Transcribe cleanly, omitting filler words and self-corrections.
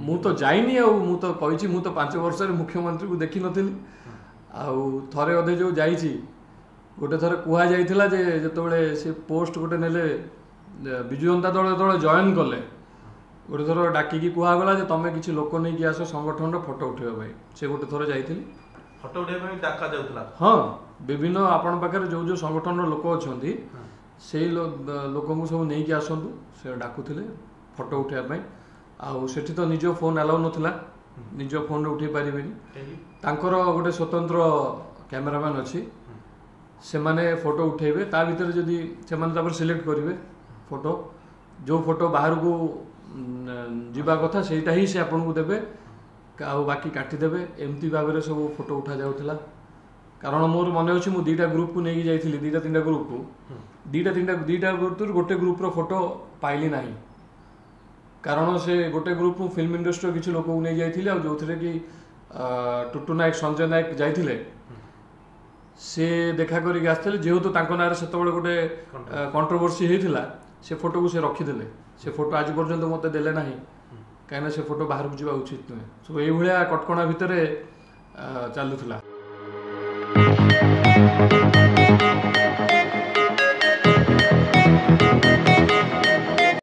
मु तो जाइनी मु तो कही मु तो 5 वर्ष मुख्यमंत्री को देखी नी थरे अधे जो जाइए गोटे थर कुहा जाइथिला जे जेतबेले से पोस्ट गोटे नेले विजु जनता दल जो जॉइन कले गोटे थर डाकिकी कुहागला जे तमें किसी लोक नहीं कि आस संगठन फोटो उठेबा भाई से गोटे थर जाइथिली फोटो उठेबा डाका जाउतला। हाँ विभिन्न आपण पाखे जो जो संगठन लोक अच्छा से लोक सब नहीं कि आसतु से डाकुले फोटो उठेबा आठी तो निज फोन अलाउ नाला निज फोन उठे पारे तांकर गोटे स्वतंत्र कैमरामैन अच्छी से माने फोटो उठेबे ता भीतर जदि से माने सिलेक्ट करेंगे फोटो जो फोटो बाहर को जीवा कथा सेटा ही से आपन को देबे बाकी काटिदेवे एमती भाव में सब फोटो उठा जाऊला कारण मोर मन अच्छी मुझे 2टा ग्रुप को लेकिन जाइए 2-3टा ग्रुप को 2टा ग्रुप गोटे ग्रुप फोटो पाइली ना कारण से गोटे ग्रुप फिल्म इंडस्ट्री किसी लोक नहीं जाइए जो थे कि टुटू नायक संजय नायक जाइए से देखा करके आसते जेहेतु ना से गोटे कंट्रोवर्सी होता से फोटो को से रखीदे से फोटो आज पर्यंत मत देले ना कहीं से फोटो बाहर को जावा उचित नुहे सब ये कटकणा भितर चलुला।